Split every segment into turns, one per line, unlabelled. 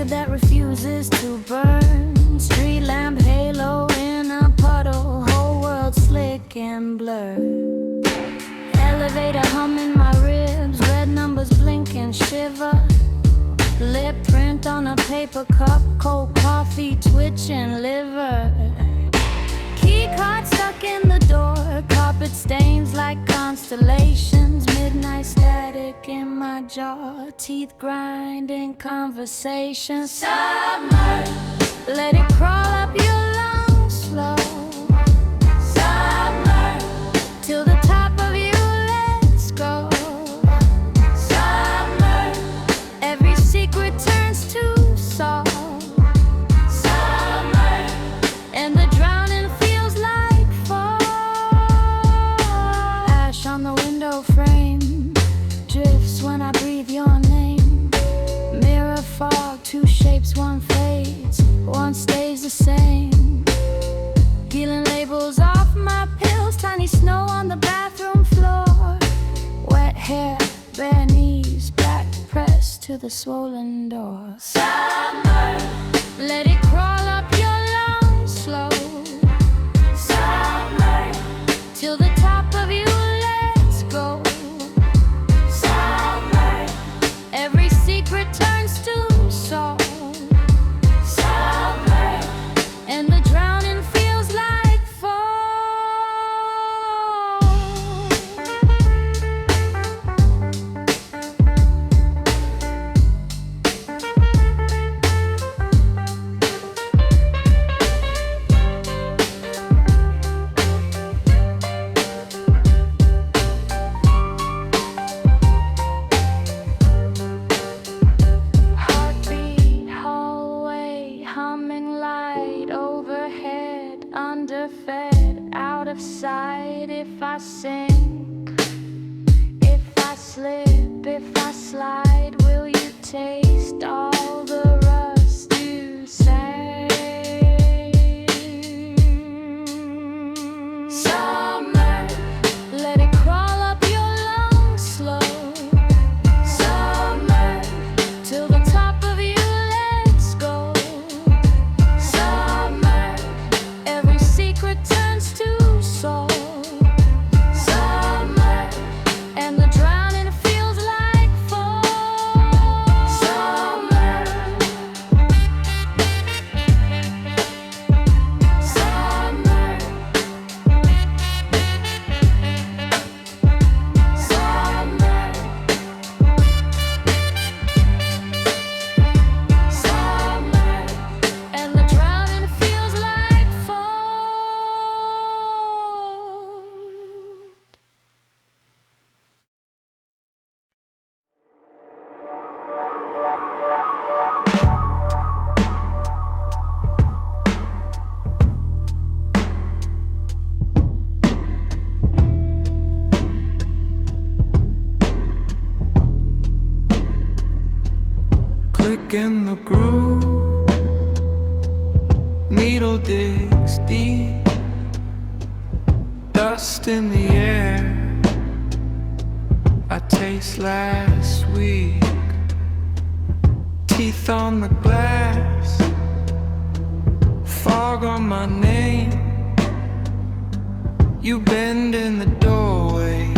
record that refuses to burn. Street lamp halo in a puddle, whole world slick and blurred. Elevator humming my ribs, red numbers blink and shiver. Lip print on a paper cup, cold coffee twitching liver. Key card stuck in the door, carpet stains like constellations. Midnight static in my jaw, teeth grinding conversation. Submerge, let it crawl up your lungs slow. Submerge, till the top of you, let's go. Submerge, every secret turns to salt. Submerge, and the drowning feels like fall. Ash on the window frame drifts when I breathe your name. Mirror fog, two shapes, one fades, one stays the same. Peeling labels off my pills, tiny snow on the bathroom floor. Wet hair, bare knees, back pressed to the swollen door. Submerge, let it crawl up your lungs slow. Submerge, till the top of you, let's go. Submerge, every secret turns to salt. Submerge, and the drowning feels like fall. Heartbeat, hallway, humming light overhead, underfed, out of sight. If I sink, if I slip, if I slide, will you taste all the rust you say? Submerge, let it crawl up your lungs slow. Submerge, till the top of you, let's go. Submerge, every secret turns to salt. Submerge, and the drowning feels like fall. Submerge, submerge, submerge, submerge, and the drowning feels like fall.
Click in the groove, needle digs deep, dust in the air. I taste last week, teeth on the glass, fog on my name. You bend in the doorway,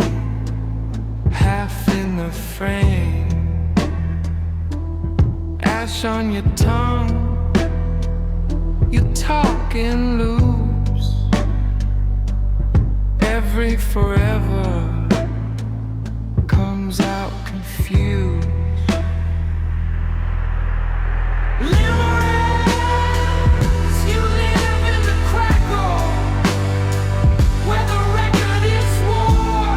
half in the frame. Ash on your tongue, you talk in loops. Every forever comes out confused. Limerance, you live in the crackle, where the record is war,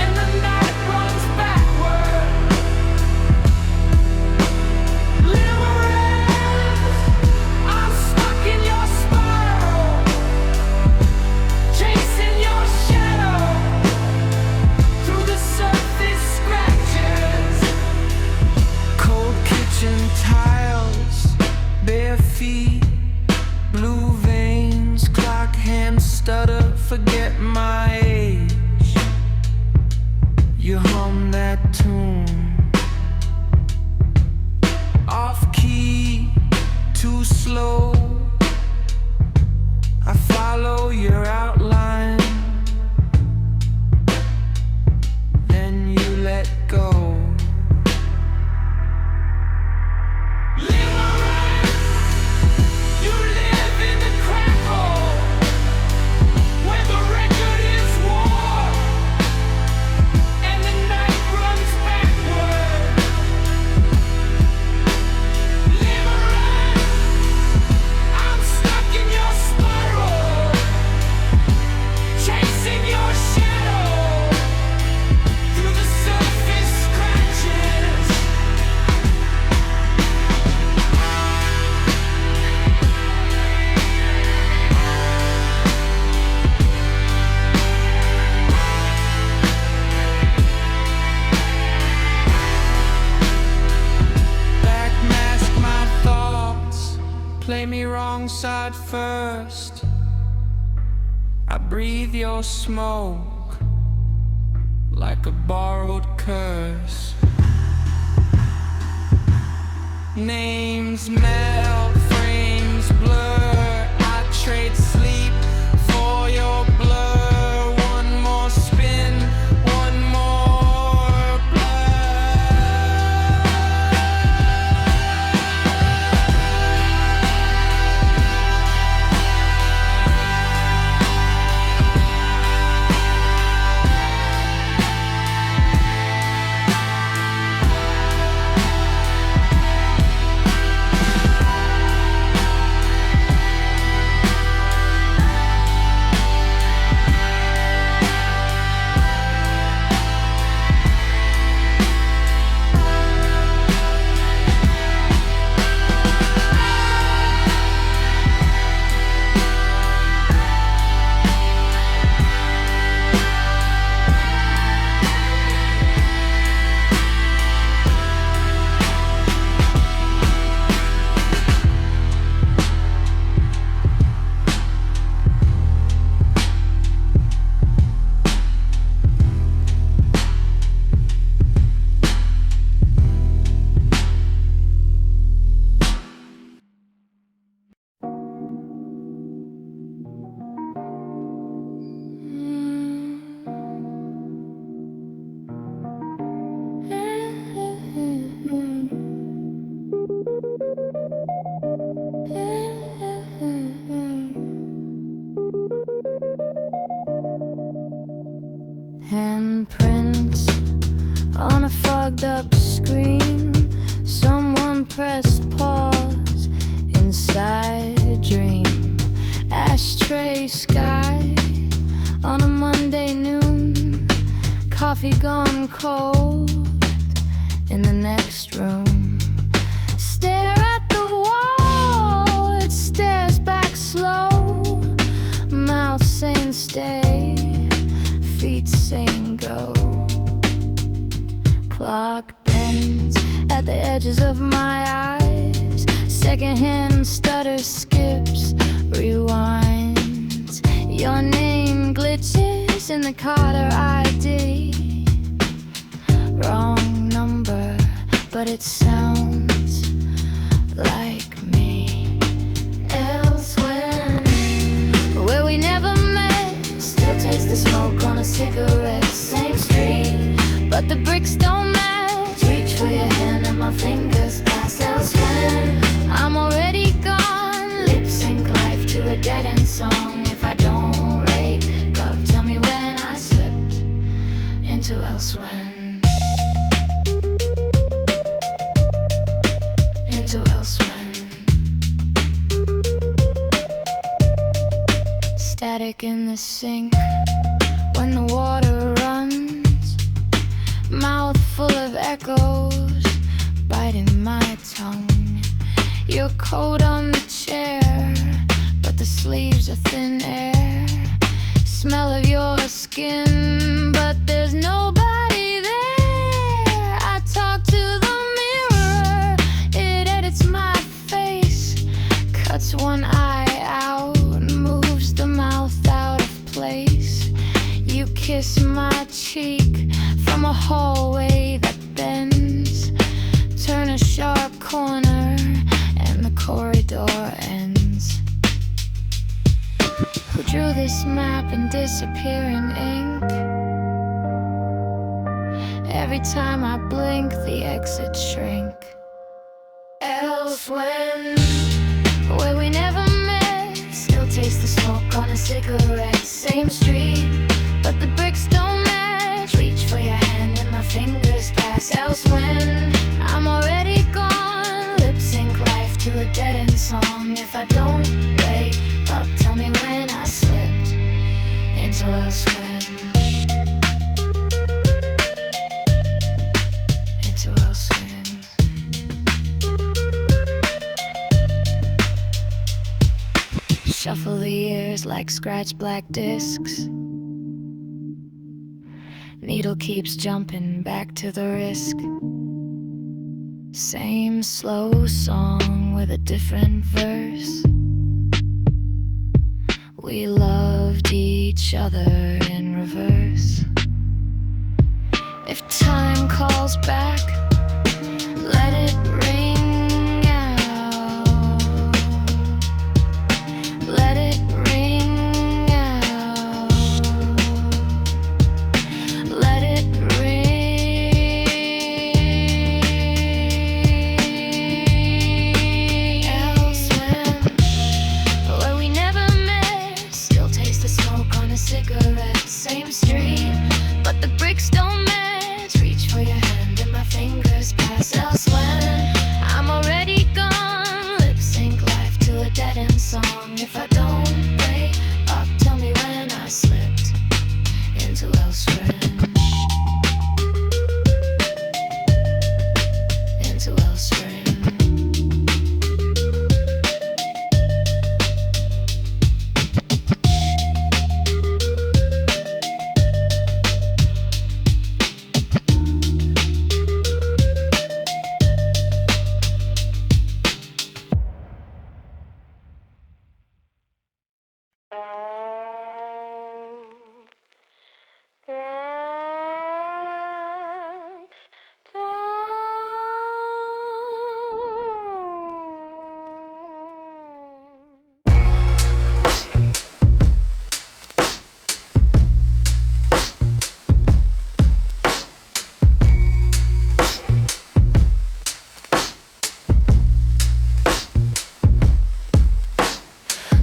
and the night runs backward. Limerance, I'm stuck in your spiral, chasing your shadow through the surface scratch. slow. I follow your outline, then you let go. Limerance, you live in the crackle where the record is war and the night runs backward. Limerance, I'm stuck in your spiral, chasing your shadow through the surface scratches. Backmask my thoughts, play me wrong side first. I breathe your smoke like a borrowed curse. Names melt, frames blur. I trade sleep for your blur. One more spin, one more
Handprints on a fogged up screen. Someone pressed pause inside a dream. Ashtray sky on a Monday noon. Coffee gone cold in the next room. Stare at the wall, it stares back slow. Mouth saying stay, feet saying go. Clock bends at the edges of my eyes. Secondhand stutter skips, rewinds. Your name glitches in the Carter ID. Wrong number, but it sounds like me. Elsewhen, where we never met, still taste the smoke on a cigarette. Same street, but the bricks don't match. Reach for your hand and my fingers pass. Elsewhen, I'm already gone. Lip sync life to a dead end song. If I don't wake up, tell me when I slipped into Elsewhen. Into Elsewhen. Static in the sink when the water runs. Mouth full of echoes, biting my tongue. Your coat on the chair, but the sleeves are thin air. Smell of your skin, but there's nobody there. I talk to the mirror, it edits my face. Cuts one eye out, moves the mouth out of place. You kiss my cheek from a hallway that bends. Turn a sharp corner and the corridor disappear in ink. Every time I blink, the exits shrink. Elsewhen, where we never met, still taste the smoke on a cigarette. Same street, but the bricks don't match. Reach for your hand and my fingers pass. Elsewhen, I'm already gone. Lip sync life to a dead end song. If I don't wake up, tell me when I slipped into elsewhen. Into elsewhen. Shuffle the years like scratch black discs. Needle keeps jumping back to the risk. Same slow song with a different verse. We loved each other in reverse. If time calls back, let it ring out. Let it ring out. Let it ring. Elsewhen, where we never met, still taste the smoke on a cigarette. Same street, but the bricks don't match. Reach for your hand and my fingers pass. Elsewhen, I'm already gone. Lip sync life to a dead end song. If I don't wake up, tell me when I slipped into elsewhen. Into elsewhen.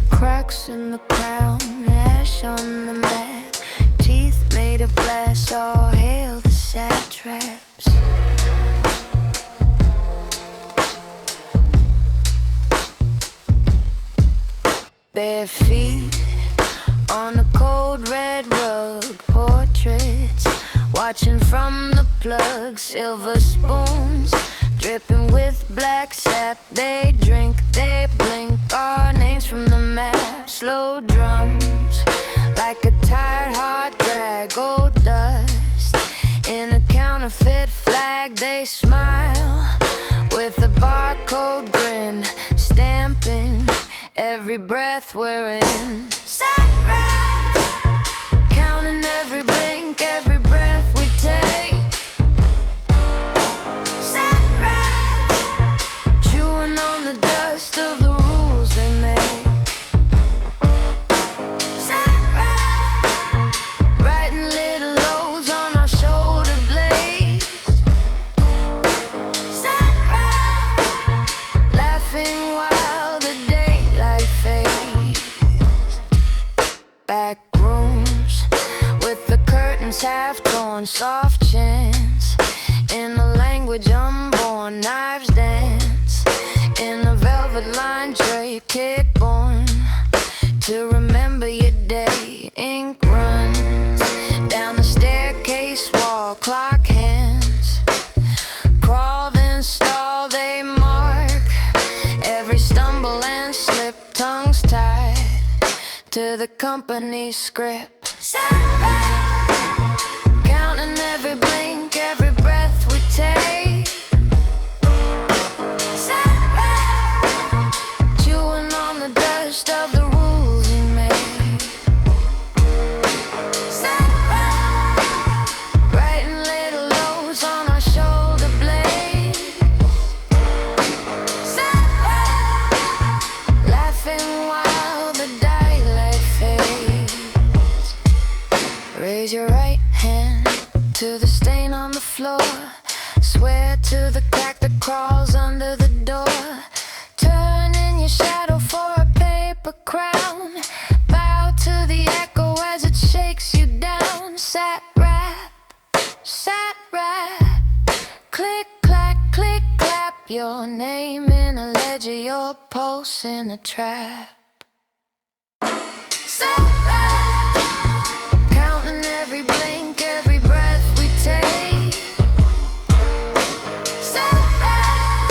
Cracks in the crown, ash on the mat, teeth made of glass, all hail the Satraps. Bare feet on a cold red rug, portraits watching from the plug, silver spoons dripping with black sap. They drink, they blink, our names from the map. Slow drums like a tired heart drag, gold dust in a counterfeit flag. They smile with a barcode grin, stamping every breath we're in. Satraps, counting every blink, every breath we take. Satraps, chewing on the dust of the rules they make. Satraps, writing little loads on our shoulder blades. Satraps, laughing while the daylight fades. Back rooms with the curtains half torn, soft chants in a language unborn. Knives dance in a velvet line tray, kick born to remember your day. Ink runs down the staircase wall, clock hands crawl then stall. They mark every stumble and slip, tongues tied to the company's script. Satraps, counting every blink, every breath we take. Satraps, chewing on the dust of the rules we made. Satraps, writing little notes on our shoulder blades. Satraps, laughing while the daylight fades. floor. Swear to the crack that crawls under the door. Turn in your shadow for a paper crown. Bow to the echo as it shakes you down. Sat rap, click clack, click clap. Your name in a ledger, your pulse in a trap. Sat rap, counting every blink, every breath we take. Sat rap,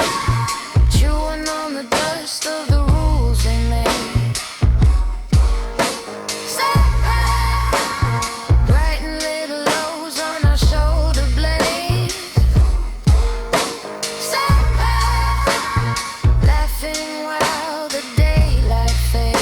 chewing on the dust of the rules they made. Sat rap, writing little lows on our shoulder blades. Sat rap, laughing while the daylight fades.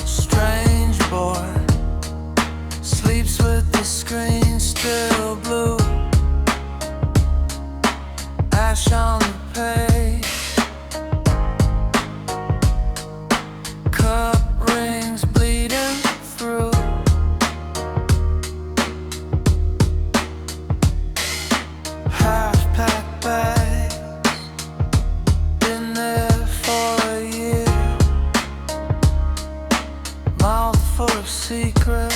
Strange boy sleeps with the screen still blue. Ash on the page, cup rings bleeding through. Half-packed bags, been there for a year. Mouth full of secrets,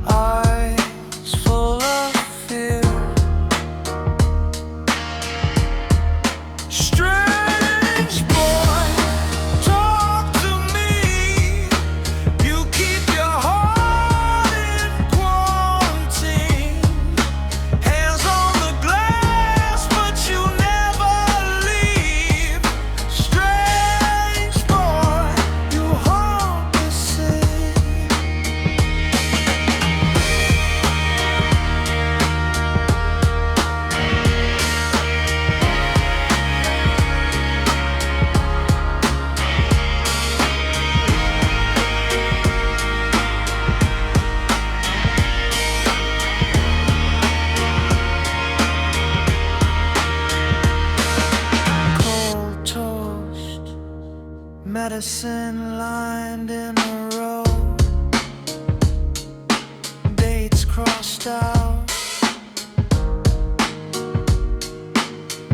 eyes full of fear. Strange boy, talk to me. You keep your heart in quarantine. Hands on the glass, but you never leave. Strange boy, you haunt the city. Cold toast, medicine lined in a row. Dates crossed out,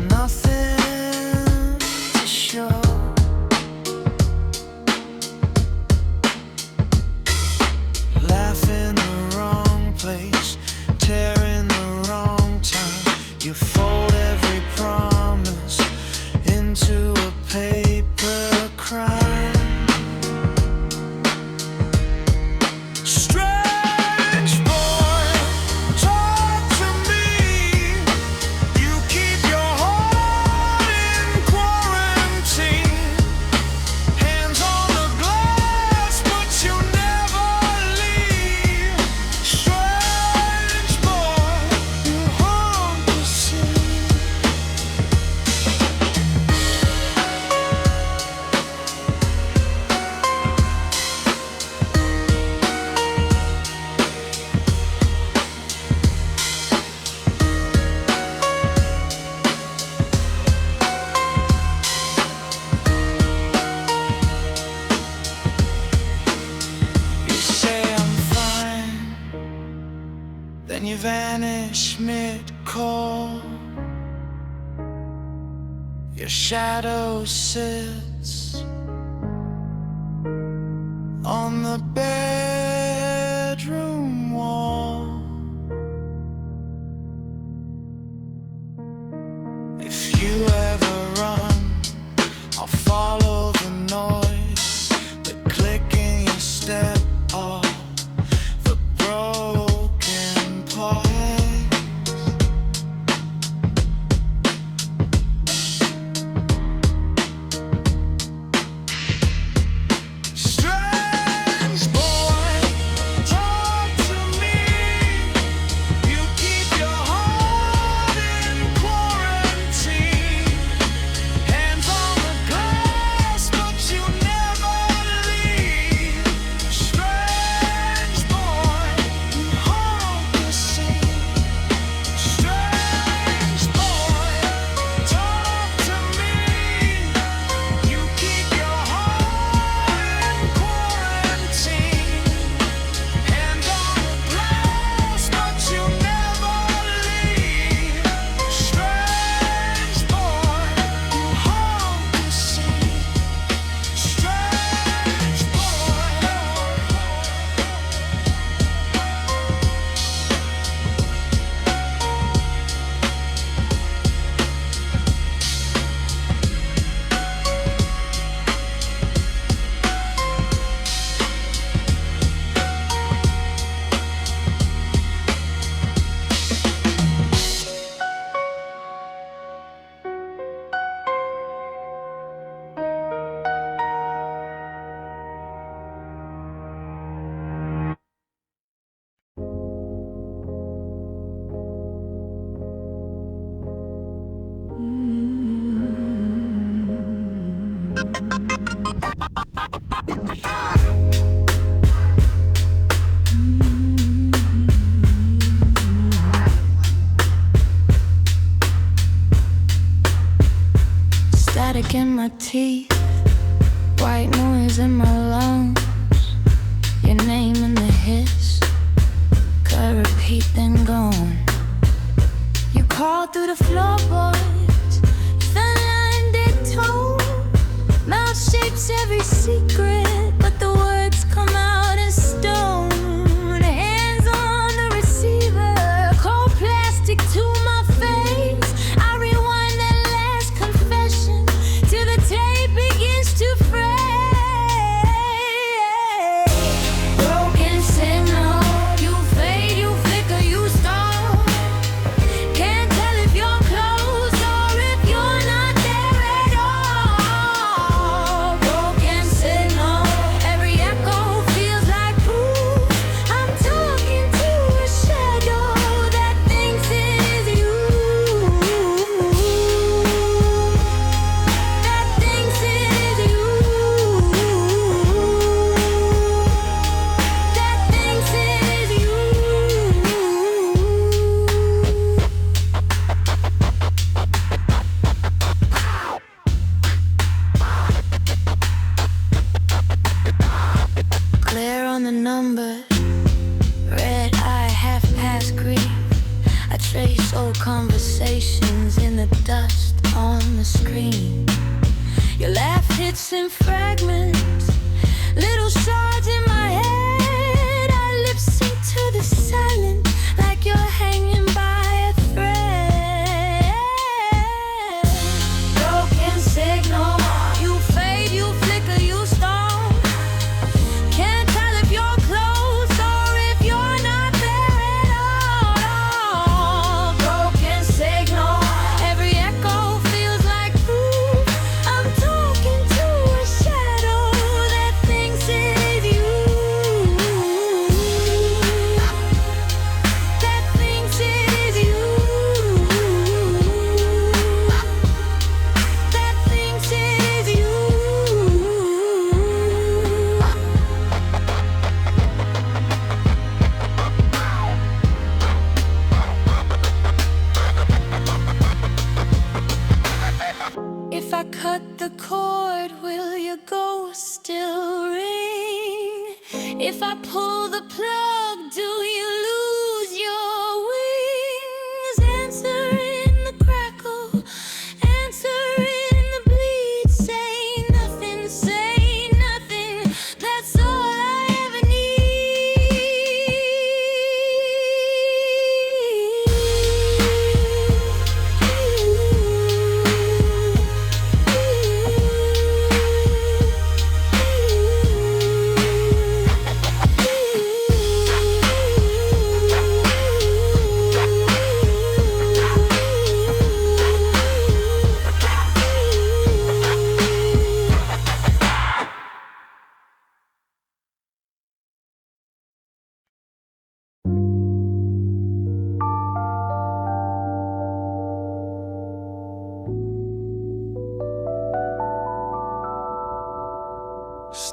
nothing to show. Laugh in the wrong place, tear in the wrong time. You fold every promise into a paper crime. Strange boy, talk to me. You keep your heart in quarantine. Hands on the glass, but you never leave. Strange boy, you haunt the city. You say I'm fine, then you vanish mid-call. Your shadow sits on the bed.
you ever run, I'll follow the noise, the click in your step of the broken parts. Strange boy, talk to me. You keep your heart in quarantine. Hands on the glass, but you never leave. Strange boy, you haunt the scene. Strange boy, talk to me. You keep your heart in quarantine. Hands on the glass, but you never leave. Strange boy, you haunt the scene. Strange boy. Static in my teeth, white noise in my lungs. Your name in the hiss, could repeat then gone. You called through the floorboards, felt like they told. Mouth shapes every secret, but the words come out as stone. Hands on the receiver, cold plastic to my face. I rewind that last confession till the tape begins to fray. Broken signal, you fade, you flicker, you stop. Can't tell if you're close or if you're not there at all. Broken signal, every echo feels like proof. I'm talking to a shadow that thinks it is you. That thinks it is you. That thinks it is you. Clear on the numbers, red eye, half past grief. I trace old conversations in the dust on the screen. Your laugh hits in fragments, little shards in my head. I lip sync to the silence like you're hanging by a thread. Broken signal, you fade, you flicker, you stop. Can't tell if you're close or if you're not there at all. Broken signal, every echo feels like proof. I'm talking to a shadow that thinks it is you. That thinks it is you. That thinks it is you. If I cut the cord, will your ghost still ring? If I pull the plug, do you lose your wings? Answer in the crackle, answer in the bleed. Say nothing, say nothing. That's all I ever need.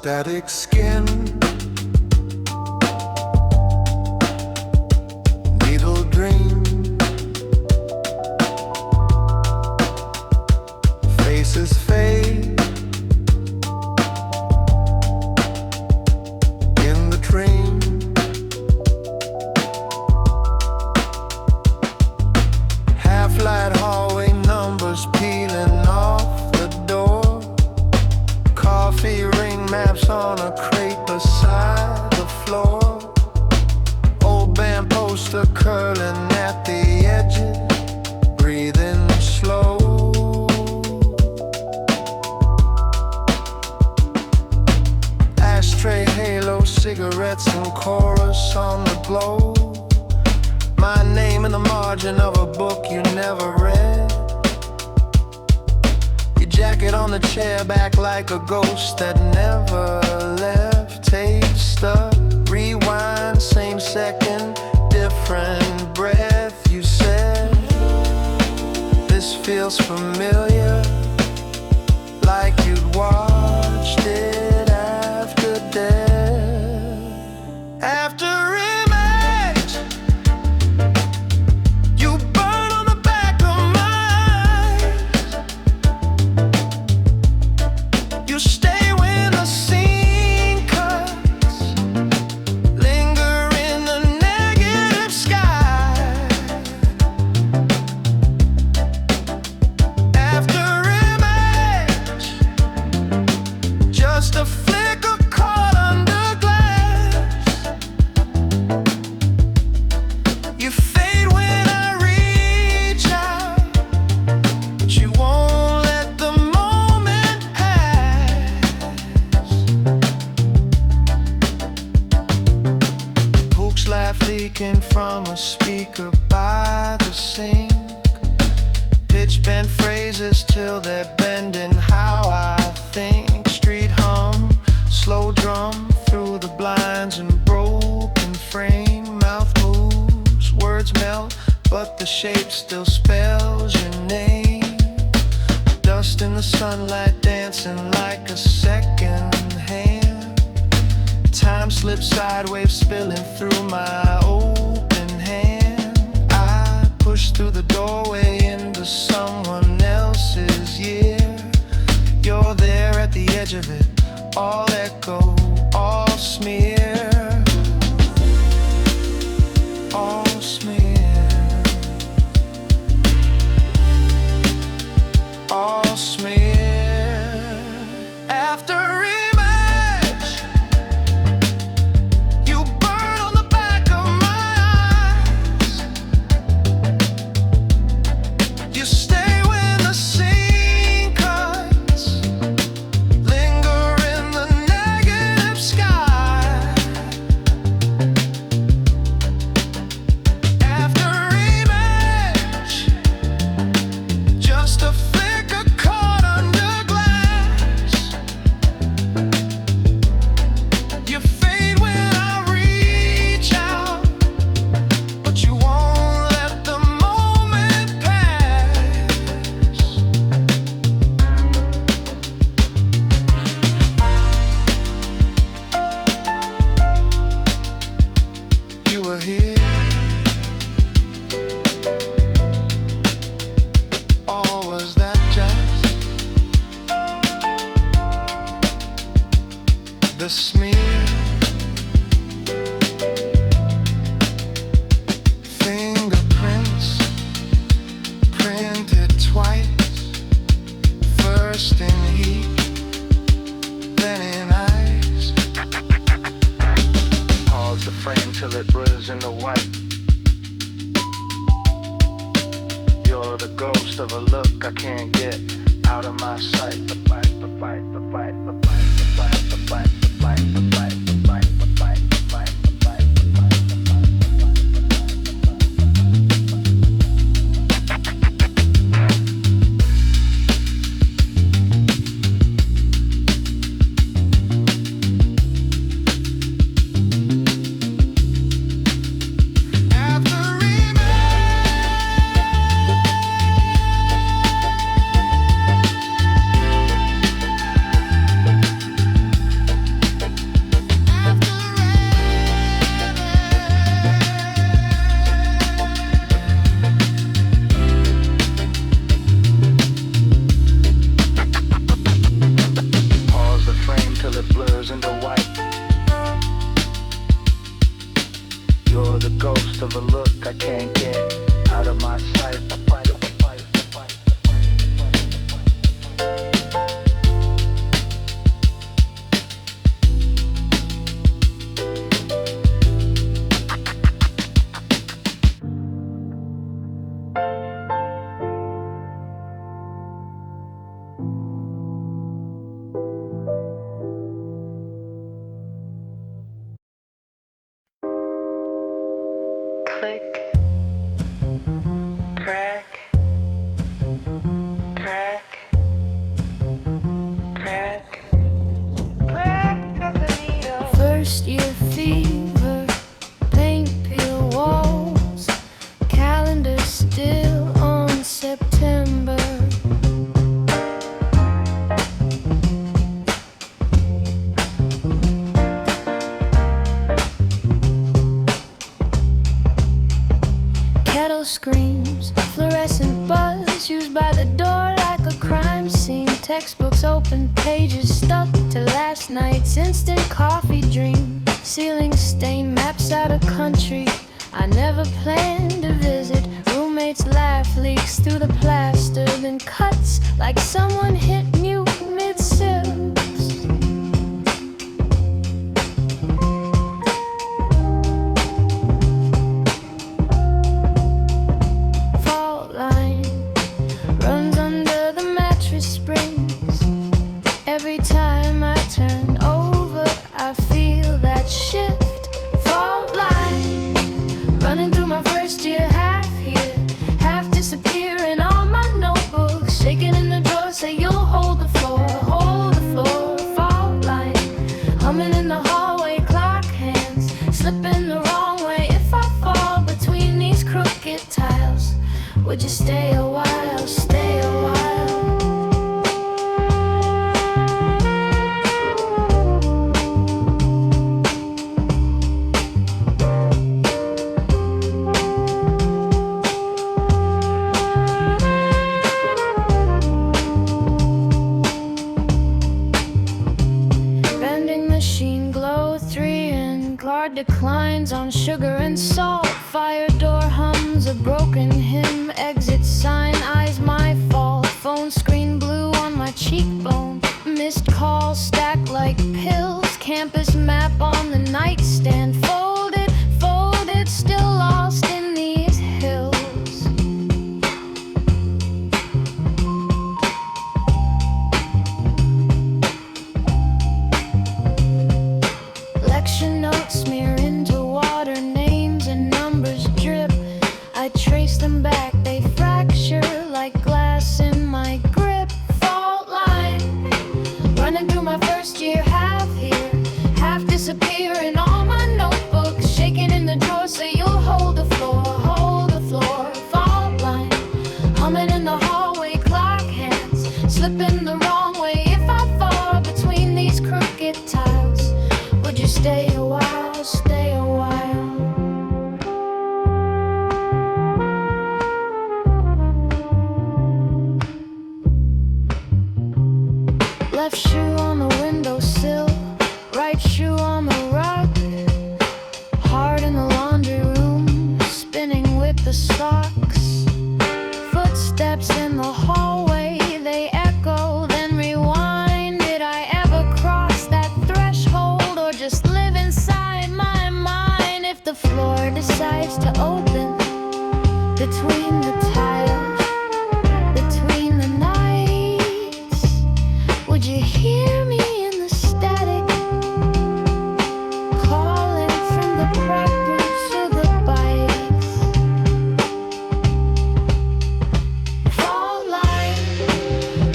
static skin, needle dream, faces fade in the dream. Half-light hallway numbers peeling off the door. Coffee ring maps on a crate beside the floor. Old band poster curling at the edges, breathing slow. Ashtray, halo, cigarettes and chorus on the globe. My name in the margin of a book you never read. Your jacket on the chair back like a ghost that never left. Tape stuck, rewind, same second, different breath. You said, this feels familiar, like you'd watched it after death. Afterimage, you burn on the back of my eyes. You stay when the scene cuts, linger in the negative sky. Afterimage, just a flicker caught under glass. You fade when I reach out, but you won't let the moment pass. Pook's laugh leaking from a speaker by the sink. Pitch bend phrases till they're bending how I think. Street hum, slow drum through the blinds and broken frame. Mouth moves, words melt, but the shape still spells your name. Dust in the sunlight dancing like a second hand. Time slips sideways, spilling through my open hand. I push through the doorway into someone else's year. You're there at the edge of it, all echo, all smear, all smear, all smear. Afterimage, you burn on the back of my eyes. You stay when the scene cuts, linger in the negative sky. Afterimage, just a flicker caught under glass. You fade when I reach out, but you won't let the moment pass. You were here, or was that just the smear? Fingerprints printed twice, first in heat, then in ice. Pause the frame till it blurs into white. You're the ghost of a look I can't get out of my sight. The fight, the fight, the fight, the fight, the fight, the fight, the fight, the fight, the fight, the fight, the fight, the fight, the fight, Afterimage,
Textbooks, open pages, stuck to last night's instant coffee dream. Ceiling stain, maps out of country I never planned to visit. Roommates laugh, leaks through the plaster, then cuts like someone hit mute mid-sips. Faultline runs under the mattress springs. Every time I turn over, I feel that shift. Faultline running through my first year, half here, half disappearing on my notebooks, shaking in the drawer, say you'll hold the floor, hold the floor. Faultline humming in the hallway, clock hands slipping the wrong way. If I fall between these crooked tiles, would you stay a while, stay a while? Vending machine glow 3 and guard declines on sugar and salt. Fire door hums a broken hymn. Exit sign, eyes my fault. Phone screen blue on my cheekbone. Missed calls stacked like pills. Campus map on the nightstand. Folded, folded, still lost in these hills. Lecture notes smear into water, names and numbers drip. I trace them back, they fracture like glass in my grip. Faultline running through my first year, half here, half disappearing on my notebooks, shaking in the drawer, say you'll hold the floor, hold the floor. Faultline humming in the hallway, clock hands slipping the wrong way. If I fall between these crooked tiles, would you stay a while, stay a while? Left shoe on the windowsill, right shoe on the rug. Hard in the laundry room, spinning with the socks. Footsteps in the hallway, they echo, then rewind. Did I ever cross that threshold or just live inside my mind? If the floor decides to open between the tiles, between the nights, would you hear me in the static, calling from the practice of the bikes? Faultline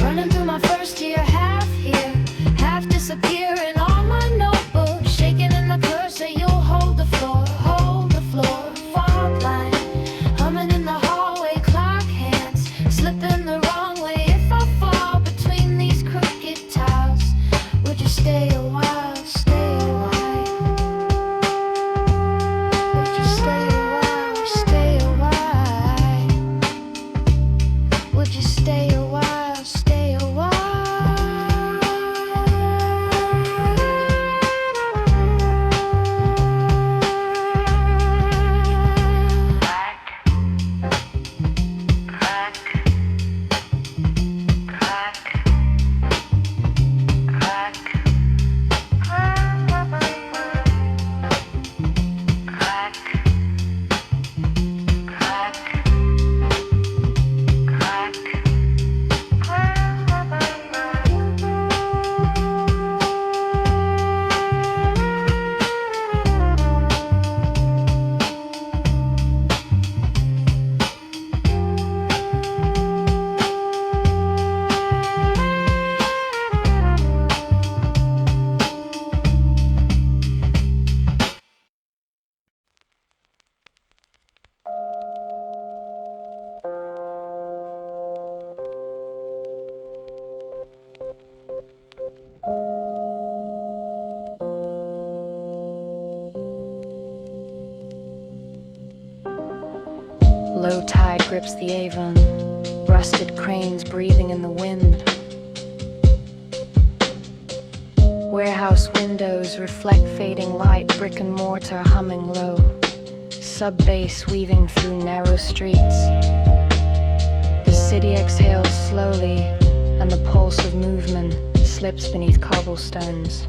running through my first year, half here, half disappearing on my notebook, shaking in the curse, say you'll hold the floor, hold the floor. Faultline humming in the hallway, clock hands slipping the wrong way. If I fall between these crooked tiles, would you stay a while, stay a while? Would you stay a while, stay a while? Would you stay a while, stay a while? Low tide grips the Avon, rusted cranes breathing in the wind. Warehouse windows reflect fading light, brick and mortar humming low, sub-bass weaving through narrow streets. The city exhales slowly, and the pulse of movement slips beneath cobblestones.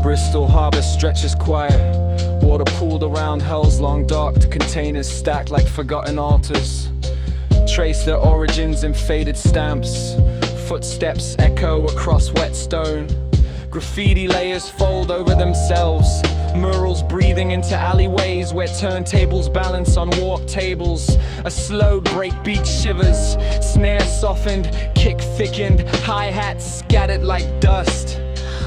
Bristol harbour stretches quiet, water pooled around hell's long docked, containers stacked like forgotten altars. Trace their origins in faded stamps, footsteps echo across wet stone. Graffiti layers fold over themselves, murals breathing into alleyways where turntables balance on warped tables. A slow breakbeat shivers, snare softened, kick thickened, hi-hats scattered like dust.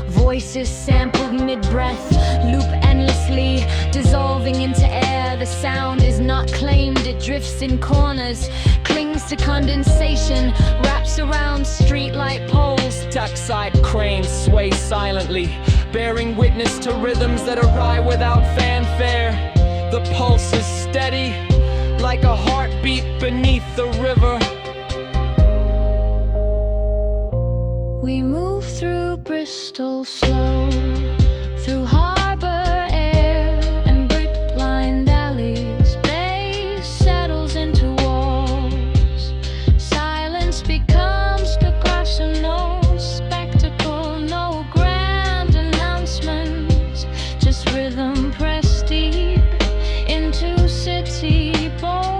Voices sampled mid-breath, loop endlessly, dissolving into air. The sound is not claimed, it drifts in corners, clings to condensation, wraps around streetlight poles.
Dockside cranes sway silently, bearing witness to rhythms that arrive without fanfare. The pulse is steady, like a heartbeat beneath the river.
We move through Bristol Slow, through harbor air and brick-lined alleys. Bass settles into walls. Silence becomes the grass, and no spectacle, no grand announcements, just rhythm pressed deep into city bones.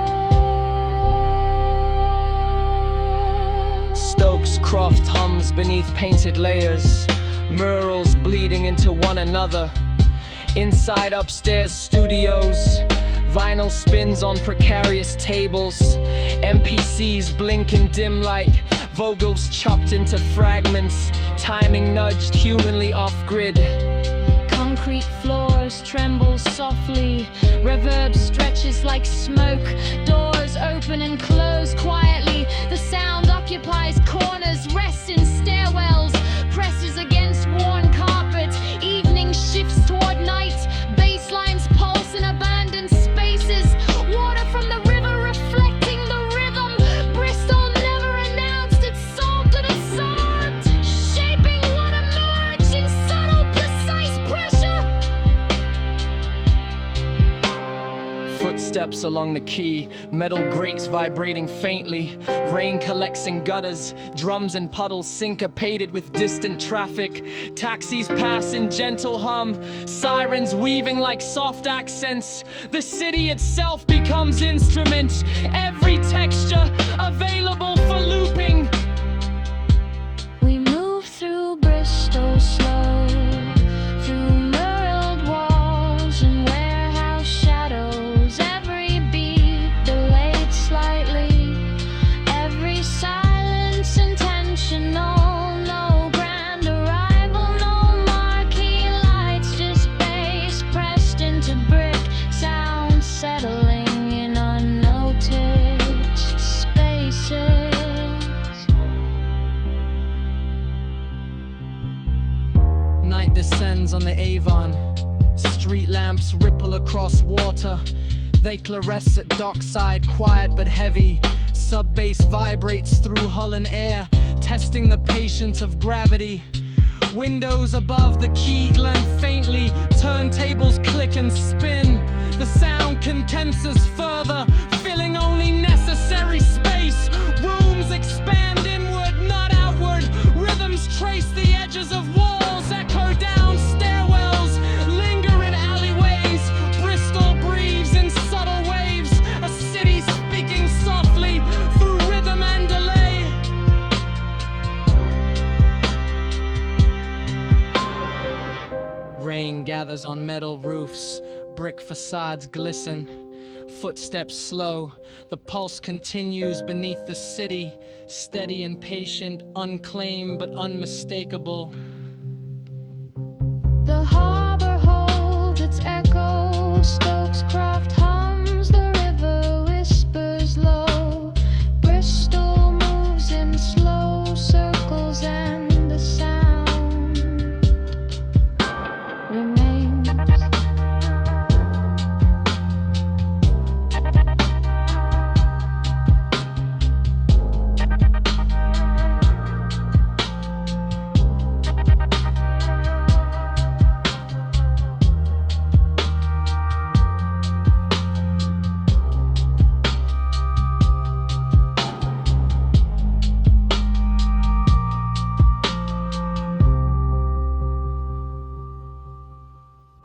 Stokes Croft hums beneath painted layers, murals bleeding into one another. Inside upstairs studios, vinyl spins on precarious tables. NPCs blink in dim light, vocals chopped into fragments, timing nudged humanly off-grid.
Concrete floors tremble softly, reverb stretches like smoke, doors open and close quietly. The sound occupies corners, rests in stairwells, presses against worn carpet. Evening shifts toward night, bass lines pulse in abandoned spaces. Water from the river reflecting the rhythm. Bristol never announced its soul to the sound, shaping what emerged in subtle, precise pressure.
Footsteps along the quay, metal grates vibrating faintly. Rain collects in gutters, drums and puddles syncopated with distant traffic. Taxis pass in gentle hum, sirens weaving like soft accents. The city itself becomes instrument, every texture available for looping.
We move through Bristol Slow, through muraled walls and warehouse shadows. Every beat delayed slightly, every silence intentional. No grand arrival, no marquee lights, just bass pressed into brick, sound settling in unnoticed spaces.
Night descends on the Avon. Street lamps ripple across water. They fluoresce at dockside, quiet but heavy. Sub-bass vibrates through hull and air, testing the patience of gravity. Windows above the quay glint faintly, turntables click and spin. The sound condenses further, filling only necessary space. Rooms expand inward, not outward. Rhythms trace the edges of walls, echo down stairwells, linger in alleyways. Bristol breathes in subtle waves, a city speaking softly through rhythm and delay. Rain gathers on metal roofs, brick facades glisten. Footsteps slow, the pulse continues beneath the city, steady and patient, unclaimed but unmistakable.